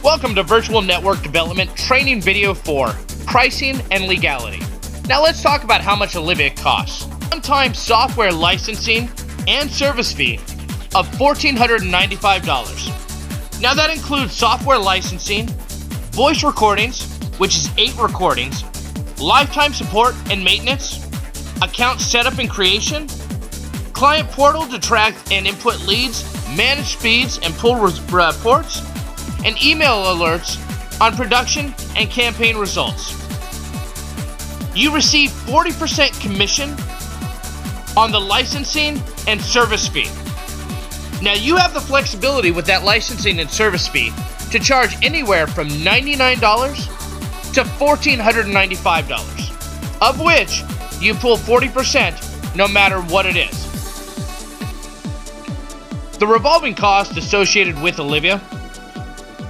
Welcome to Virtual Network Development Training Video 4, Pricing and Legality. Now let's talk about how much Olivia costs. One-time software licensing and service fee of $1,495. Now that includes software licensing, voice recordings, which is 8 recordings, lifetime support and maintenance, account setup and creation, client portal to track and input leads, manage speeds and pull reports, and email alerts on production and campaign results. You receive 40% commission on the licensing and service fee. Now you have the flexibility with that licensing and service fee to charge anywhere from $99 to $1,495, of which you pull 40% no matter what it is. The revolving cost associated with Olivia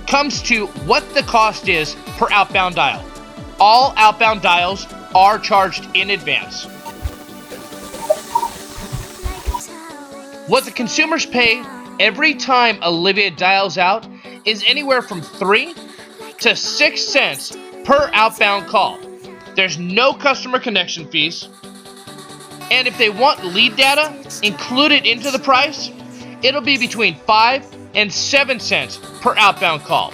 comes to what the cost is per outbound dial. All outbound dials are charged in advance. What the consumers pay every time Olivia dials out is anywhere from 3 to 6 cents per outbound call. There's no customer connection fees. And if they want lead data included into the price, it'll be between 5 and 7 cents per outbound call.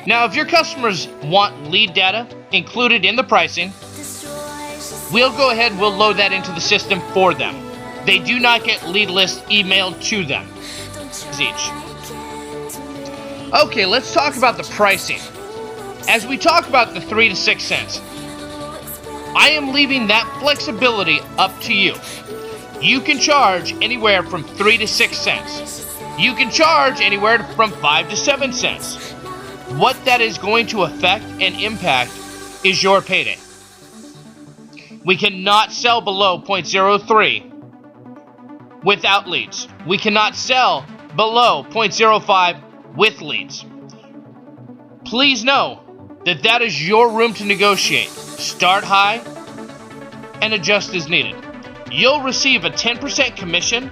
Now, if your customers want lead data included in the pricing, we'll go ahead and we'll load that into the system for them. They do not get lead lists emailed to them each. Okay, let's talk about the pricing. As we talk about the 3 to 6 cents, I am leaving that flexibility up to you. You can charge anywhere from 3 to 6 cents. You can charge anywhere from 5 to 7 cents. What that is going to affect and impact is your payday. We cannot sell below 0.03 without leads. We cannot sell below 0.05 with leads. Please know that that is your room to negotiate. Start high and adjust as needed. You'll receive a 10% commission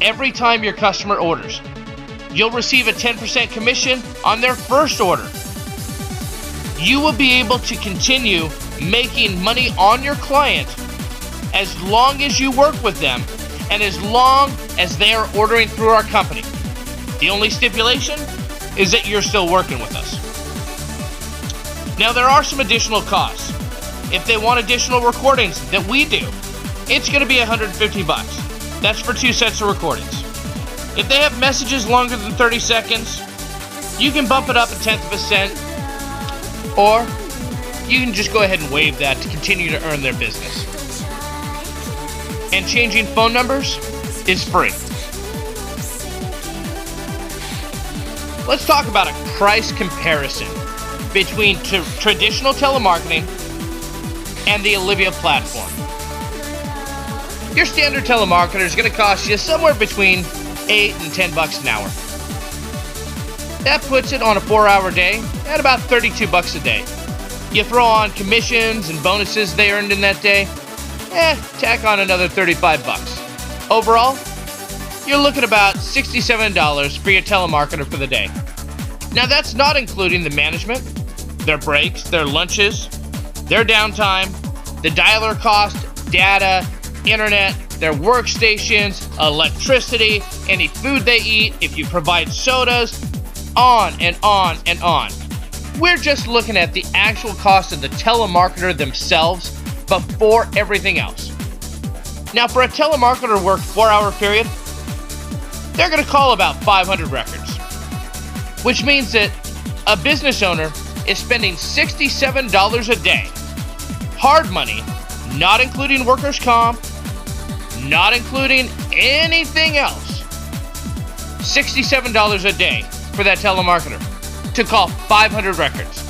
every time your customer orders. You'll receive a 10% commission on their first order. You will be able to continue making money on your client as long as you work with them and as long as they are ordering through our company. The only stipulation is that you're still working with us. Now there are some additional costs. If they want additional recordings that we do, it's going to be $150. That's for 2 sets of recordings. If they have messages longer than 30 seconds, you can bump it up 1/10 of a cent, or you can just go ahead and waive that to continue to earn their business. And changing phone numbers is free. Let's talk about a price comparison between traditional telemarketing and the Olivia platform. Your standard telemarketer is going to cost you somewhere between $8 and $10 an hour. That puts it on a 4-hour day at about $32 a day. You throw on commissions and bonuses they earned in that day, tack on another $35. Overall, you're looking about $67 for your telemarketer for the day. Now that's not including the management, their breaks, their lunches, their downtime, the dialer cost, data, internet, their workstations, electricity, any food they eat, if you provide sodas, on and on and on. We're just looking at the actual cost of the telemarketer themselves before everything else. Now for a telemarketer to work 4-hour period, they're going to call about 500 records, which means that a business owner is spending $67 a day. Hard money, not including workers' comp, not including anything else. $67 a day for that telemarketer to call 500 records.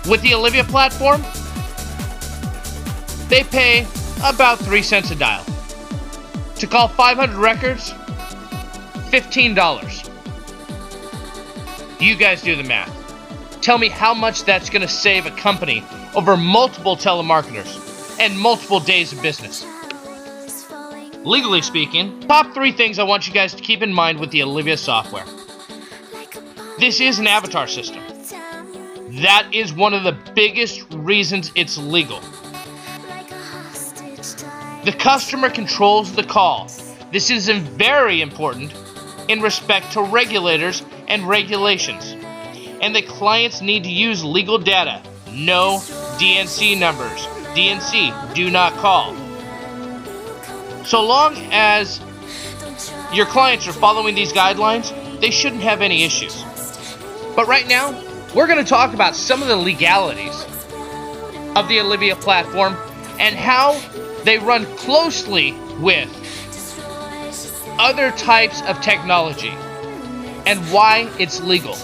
With the Olivia platform, they pay about 3 cents a dial. To call 500 records, $15. You guys do the math. Tell me how much that's going to save a company over multiple telemarketers and multiple days of business. Legally speaking, top 3 things I want you guys to keep in mind with the Olivia software. This is an avatar system. That is one of the biggest reasons it's legal. The customer controls the call. This is very important in respect to regulators and regulations. And the clients need to use legal data. No DNC numbers. DNC, do not call. So long as your clients are following these guidelines, they shouldn't have any issues. But right now, we're going to talk about some of the legalities of the Olivia platform and how they run closely with other types of technology and why it's legal.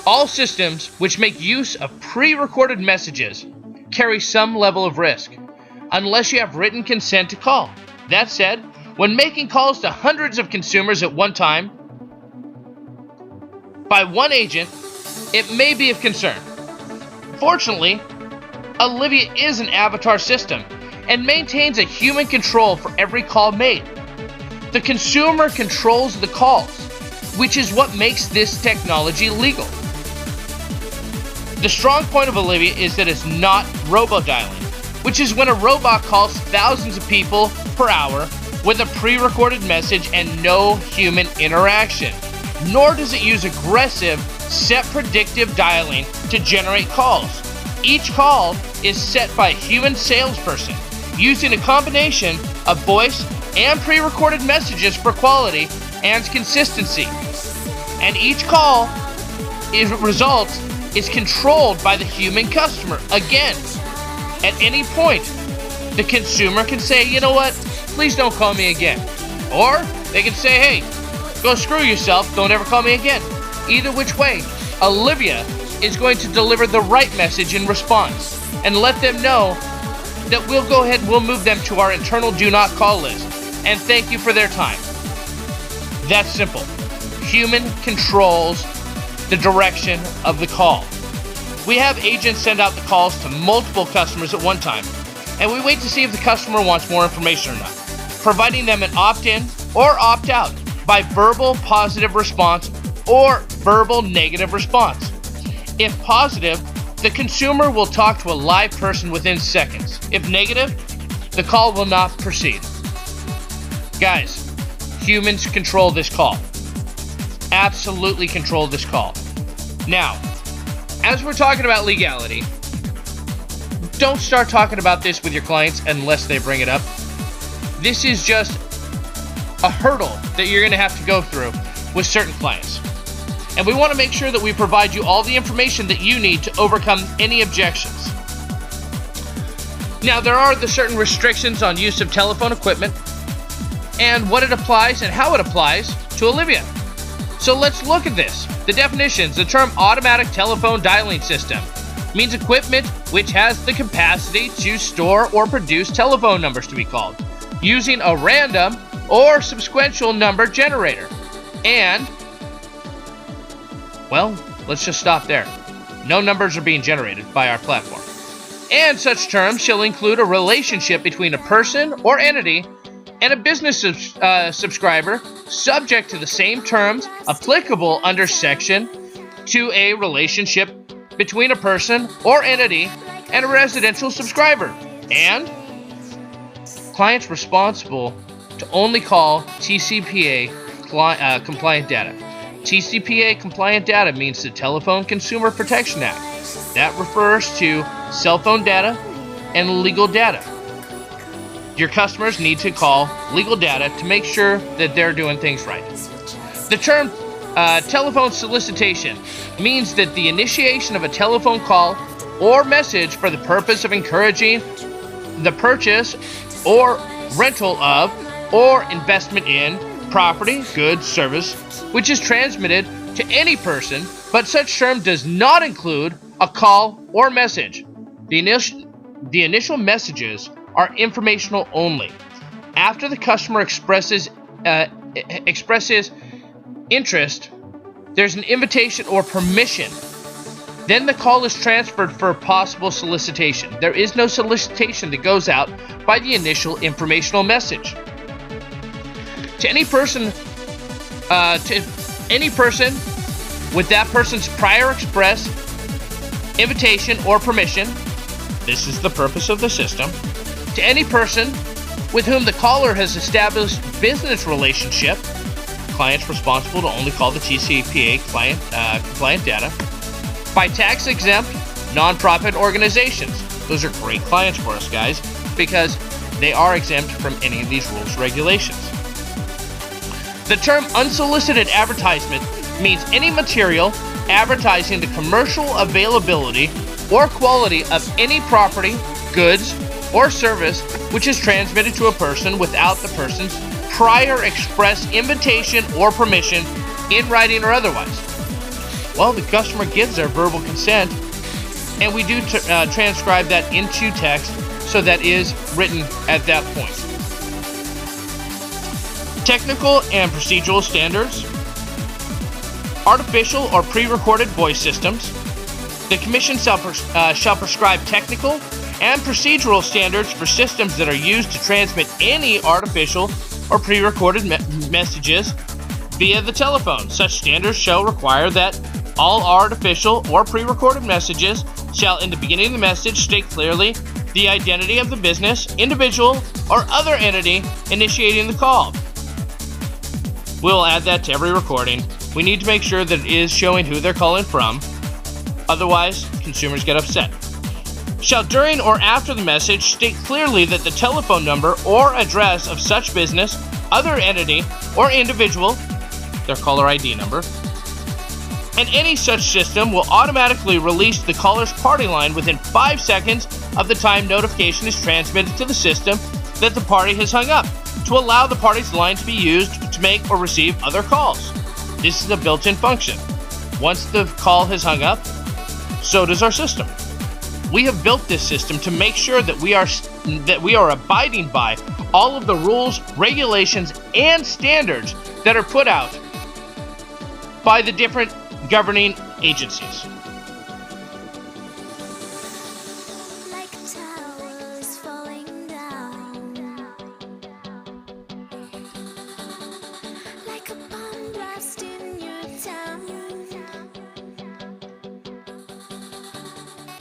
All systems which make use of pre-recorded messages carry some level of risk, unless you have written consent to call. That said, when making calls to hundreds of consumers at one time by one agent, it may be of concern. Fortunately, Olivia is an avatar system and maintains a human control for every call made. The consumer controls the calls, which is what makes this technology legal. The strong point of Olivia is that it's not robo-dialing, which is when a robot calls thousands of people per hour with a pre-recorded message and no human interaction. Nor does it use aggressive, set predictive dialing to generate calls. Each call is set by a human salesperson using a combination of voice and pre-recorded messages for quality and consistency. And each call is controlled by the human customer. Again, at any point, the consumer can say, you know what, please don't call me again. Or they can say, hey, go screw yourself, don't ever call me again. Either which way, Olivia is going to deliver the right message in response and let them know that we'll go ahead and we'll move them to our internal do not call list. And thank you for their time. That's simple. Human controls the direction of the call. We have agents send out the calls to multiple customers at one time, and we wait to see if the customer wants more information or not, providing them an opt-in or opt-out by verbal positive response or verbal negative response. If positive, the consumer will talk to a live person within seconds. If negative, the call will not proceed. Guys, humans control this call. Absolutely control this call. Now, as we're talking about legality, don't start talking about this with your clients unless they bring it up. This is just a hurdle that you're going to have to go through with certain clients. And we want to make sure that we provide you all the information that you need to overcome any objections. Now, there are the certain restrictions on use of telephone equipment and what it applies and how it applies to Olivia. So let's look at this. The definitions. The term automatic telephone dialing system means equipment which has the capacity to store or produce telephone numbers to be called using a random or sequential number generator. And, well, let's just stop there. No numbers are being generated by our platform. And such terms shall include a relationship between a person or entity and a business subscriber subject to the same terms applicable under section to a relationship between a person or entity and a residential subscriber, and clients responsible to only call TCPA compliant data. TCPA compliant data means the Telephone Consumer Protection Act. That refers to cell phone data and legal data. Your customers need to call legal data to make sure that they're doing things right. The term telephone solicitation means that the initiation of a telephone call or message for the purpose of encouraging the purchase or rental of or investment in property, goods, service, which is transmitted to any person, but such term does not include a call or message. The initial messages are informational only. After the customer expresses interest, there's an invitation or permission. Then the call is transferred for possible solicitation. There is no solicitation that goes out by the initial informational message. To any person, any person with that person's prior express invitation or permission, this is the purpose of the system, to any person with whom the caller has established business relationship, clients responsible to only call the TCPA client compliant data, by tax-exempt nonprofit organizations. Those are great clients for us, guys, because they are exempt from any of these rules or regulations. The term unsolicited advertisement means any material advertising the commercial availability or quality of any property, goods, or service which is transmitted to a person without the person's prior express invitation or permission in writing or otherwise. Well, the customer gives their verbal consent, and we do transcribe that into text, so that is written at that point. Technical and procedural standards. Artificial or pre-recorded voice systems. The Commission shall prescribe technical and procedural standards for systems that are used to transmit any artificial or pre-recorded messages via the telephone. Such standards shall require that all artificial or pre-recorded messages shall, in the beginning of the message, state clearly the identity of the business, individual, or other entity initiating the call. We'll add that to every recording. We need to make sure that it is showing who they're calling from. Otherwise, consumers get upset. Shall, during or after the message, state clearly that the telephone number or address of such business, other entity, or individual, their caller ID number, and any such system will automatically release the caller's party line within 5 seconds of the time notification is transmitted to the system that the party has hung up, to allow the party's line to be used to make or receive other calls. This is a built-in function. Once the call has hung up, so does our system. We have built this system to make sure that we are abiding by all of the rules, regulations, and standards that are put out by the different governing agencies.